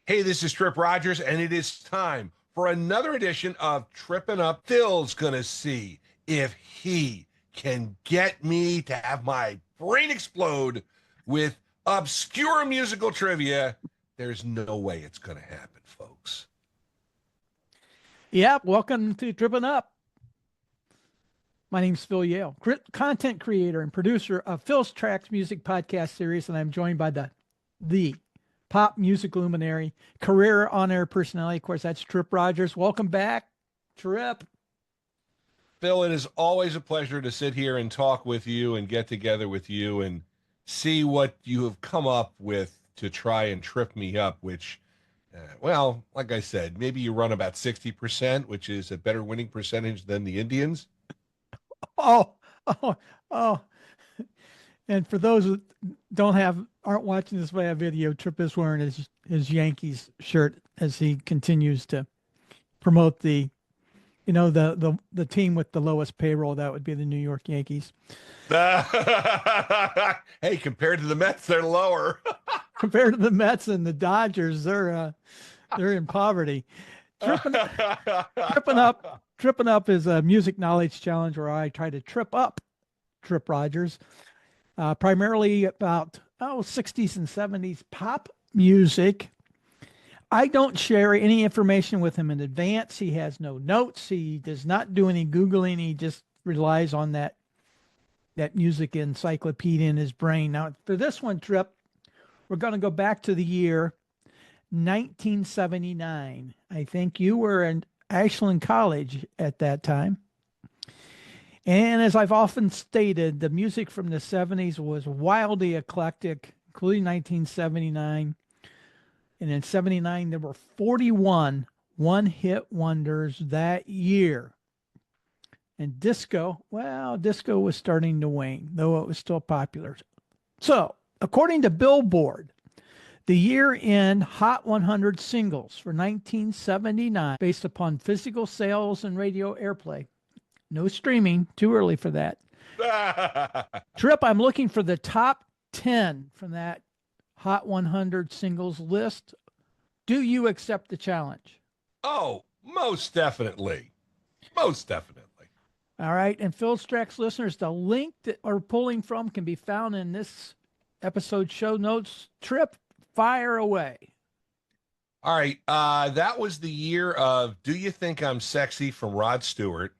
Hey, this is Tripp Rogers, and it is time for another edition of Trippin' Up. Phil's gonna see if he can get me to have my brain explode with obscure musical trivia. There's no way it's gonna happen, folks. Yep, welcome to Trippin' Up. My name's Phil Yale, content creator and producer of Phil's Tracks music podcast series, and I'm joined by the pop music luminary, career on-air personality. Of course, that's Tripp Rogers. Welcome back, Tripp. Phil, it is always a pleasure to sit here and talk with you and get together with you and see what you have come up with to try and trip me up, which well, like I said, maybe you run about 60%, which is a better winning percentage than the Indians. Oh, oh, oh. And for those who aren't watching this via video, Tripp is wearing his Yankees shirt as he continues to promote the team with the lowest payroll. That would be the New York Yankees. Hey, compared to the Mets, they're lower. Compared to the Mets and the Dodgers, they're in poverty. Tripping up is a music knowledge challenge where I try to trip up Tripp Rogers, primarily about 60s and 70s pop music. I don't share any information with him in advance. He has no notes. He does not do any Googling. He just relies on that music encyclopedia in his brain. Now, for this one, Tripp, we're going to go back to the year 1979. I think you were in Ashland College at that time. And as I've often stated, the music from the 70s was wildly eclectic, including 1979. And in 79, there were 41 one-hit wonders that year. And disco was starting to wane, though it was still popular. So, according to Billboard, the year-end Hot 100 singles for 1979, based upon physical sales and radio airplay. No streaming, too early for that. Tripp, I'm looking for the top 10 from that Hot 100 singles list. Do you accept the challenge? Oh, most definitely. Most definitely. All right. And Phil's Tracks listeners, the link that we're pulling from can be found in this episode show notes. Tripp, fire away. All right. That was the year of Do You Think I'm Sexy from Rod Stewart.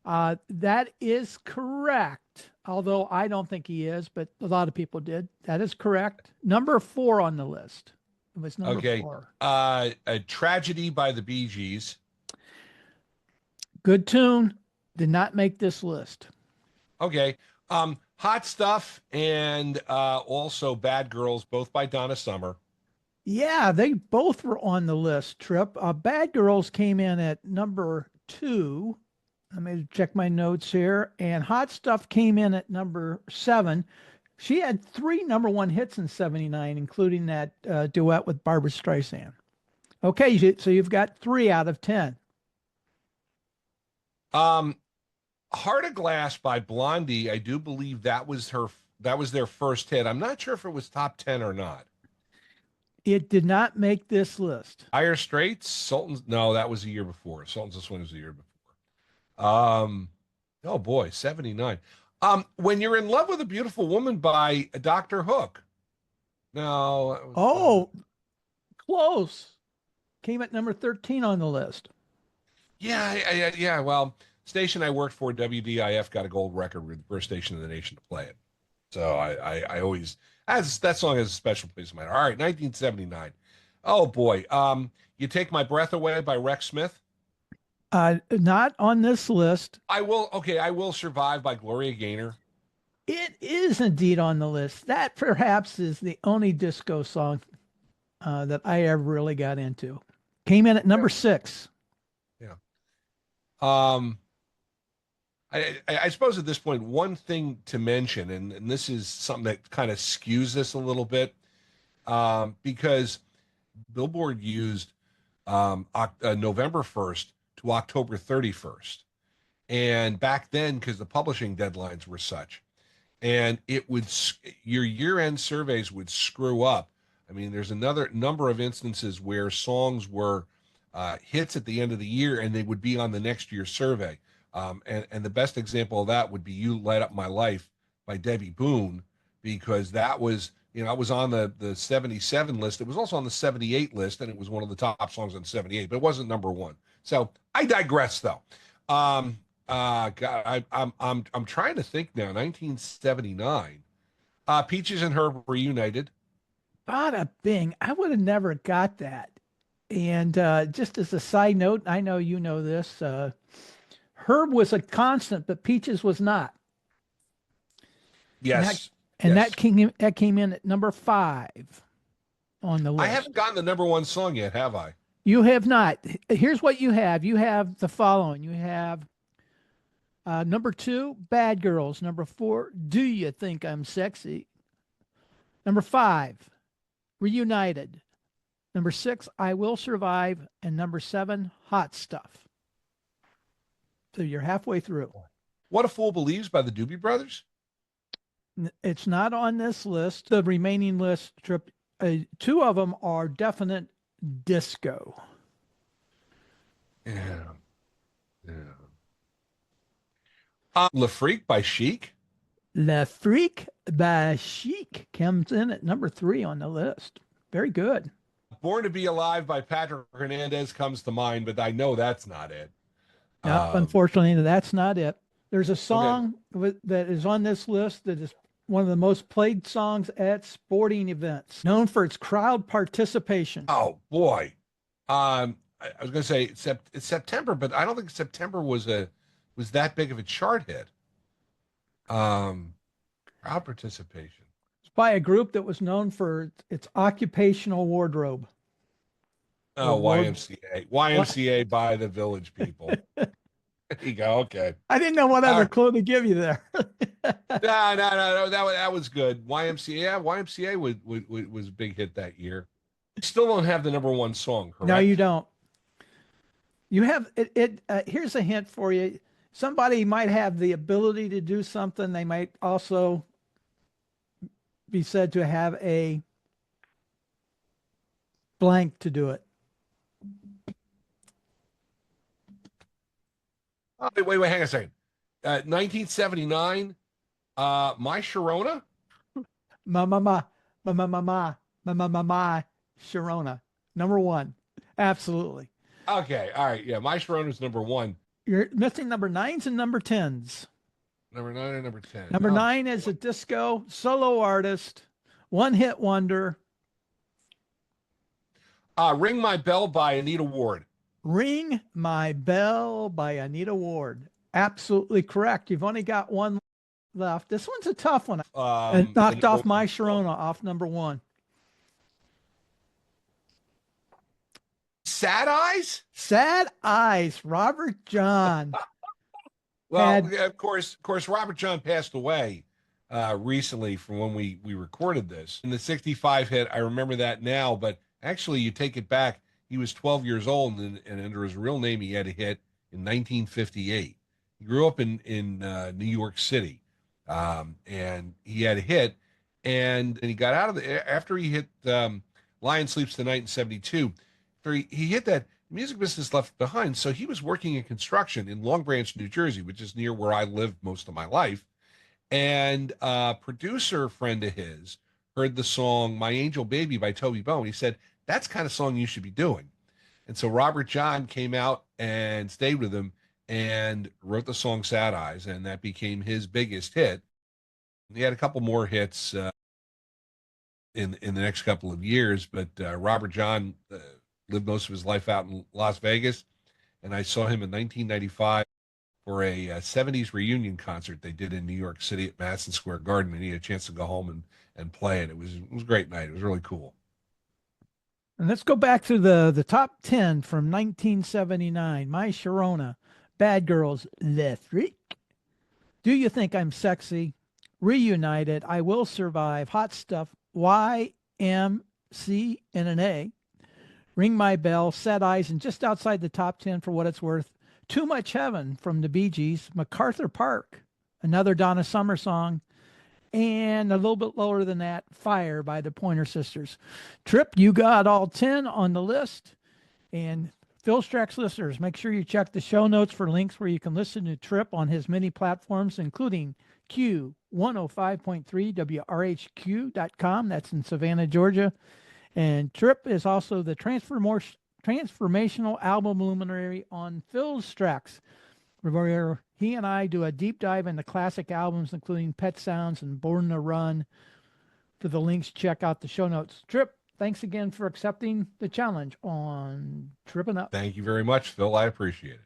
That is correct. Although I don't think he is, but a lot of people did. That is correct. Number 4 on the list. It was number 4. A Tragedy by the Bee Gees. Good tune. Did not make this list. Okay. Hot Stuff and also Bad Girls, both by Donna Summer. Yeah, they both were on the list, Tripp. Bad Girls came in at number 2. Let me check my notes here. And Hot Stuff came in at number 7. She had 3 number 1 hits in 79, including that duet with Barbra Streisand. Okay, so you've got 3 out of 10. Heart of Glass by Blondie, I do believe that was their first hit. I'm not sure if it was top 10 or not. It did not make this list. Dire Straits, Sultans. No, that was a year before. Sultans of Swing was a year before. Oh boy, 79. When You're in Love with a Beautiful Woman by Dr. Hook. No. Close. Came at number 13 on the list. Yeah. Well, station I worked for, WDIF, got a gold record with the first station in the nation to play it. So I always, that song has a special place in my heart. All right, 1979. Oh boy. You Take My Breath Away by Rex Smith. Not on this list. I Will Survive by Gloria Gaynor. It is indeed on the list. That perhaps is the only disco song that I ever really got into. Came in at number 6. Yeah. I suppose at this point, one thing to mention, and this is something that kind of skews this a little bit, because Billboard used November 1st to October 31st. And back then, because the publishing deadlines were such, and your year-end surveys would screw up I mean, there's another number of instances where songs were hits at the end of the year and they would be on the next year's survey. And the best example of that would be "You Light Up My Life" by Debbie Boone, because that was, it was on the 77 list. It was also on the 78 list, and it was one of the top songs on 78, but it wasn't number one. So I digress, though. God, I'm trying to think now. 1979. Peaches and Herb Reunited. Bada bing. I would have never got that. And just as a side note, I know you know this. Herb was a constant, but Peaches was not. Yes. And yes. that came in at number 5 on the list. I haven't gotten the number one song yet, have I? You have not. Here's what you have. You have the following. You have number 2, Bad Girls. Number 4, Do You Think I'm Sexy? Number 5, Reunited. Number 6, I Will Survive. And number 7, Hot Stuff. So you're halfway through. What a Fool Believes by the Doobie Brothers? It's not on this list. The remaining list, Tripp, 2 of them are definite disco. Yeah. Le Freak by Chic. Le Freak by Chic comes in at number 3 on the list. Very good. Born to Be Alive by Patrick Hernandez comes to mind, but I know that's not it. No, unfortunately, that's not it. There's a song that is on this list that is one of the most played songs at sporting events, known for its crowd participation. Oh boy, I was going to say it's September, but I don't think September was that big of a chart hit. Crowd participation. It's by a group that was known for its occupational wardrobe. Oh, Y.M.C.A. Y.M.C.A. by the Village People. There you go. Okay. I didn't know what other clue to give you there. No. That was good. Y.M.C.A. Yeah, Y.M.C.A. was a big hit that year. Still don't have the number one song, correct? No, you don't. You have it. Here's a hint for you. Somebody might have the ability to do something. They might also be said to have a blank to do it. Oh, wait, hang on a second. 1979, My Sharona? My Sharona. Number 1. Absolutely. Okay, all right, yeah, My Sharona's number 1. You're missing number 9s and number 10s. Number 9 and number 10. Number 9 is a disco solo artist, one-hit wonder. Ring My Bell by Anita Ward. Ring My Bell by Anita Ward. Absolutely correct. You've only got one left. This one's a tough one. It knocked off My Sharona off number 1. Sad Eyes? Sad Eyes, Robert John. Well, of course, Robert John passed away recently from when we recorded this. In the 65 hit, I remember that now, but actually you take it back, he was 12 years old, and under his real name, he had a hit in 1958. He grew up in New York City, and he had a hit, and he got out of after he hit Lion Sleeps Tonight in 72. He hit that, music business left behind, so he was working in construction in Long Branch, New Jersey, which is near where I lived most of my life. And a producer friend of his heard the song My Angel Baby by Toby Bone. He said, that's the kind of song you should be doing. And so Robert John came out and stayed with him and wrote the song Sad Eyes, and that became his biggest hit. He had a couple more hits in the next couple of years, but Robert John lived most of his life out in Las Vegas, and I saw him in 1995 for a 70s reunion concert they did in New York City at Madison Square Garden, and he had a chance to go home and play it. It was a great night. It was really cool. And let's go back to the top 10 from 1979. My Sharona, Bad Girls, Le Freak, Do You Think I'm Sexy, Reunited, I Will Survive, Hot Stuff, Y.M.C.A, Ring My Bell, Sad Eyes, and just outside the top 10 for what it's worth, Too Much Heaven from the Bee Gees, MacArthur Park, another Donna Summer song, And a little bit lower than that, Fire by the Pointer Sisters. Tripp, you got all 10 on the list. And Phil Strax listeners, make sure you check the show notes for links where you can listen to Tripp on his many platforms, including Q105.3 WRHQ.com. That's in Savannah, Georgia. And Tripp is also the transformational album luminary on Phil Strax, where he and I do a deep dive into classic albums, including Pet Sounds and Born to Run. For the links, check out the show notes. Tripp, thanks again for accepting the challenge on Trippin' Up. Thank you very much, Phil. I appreciate it.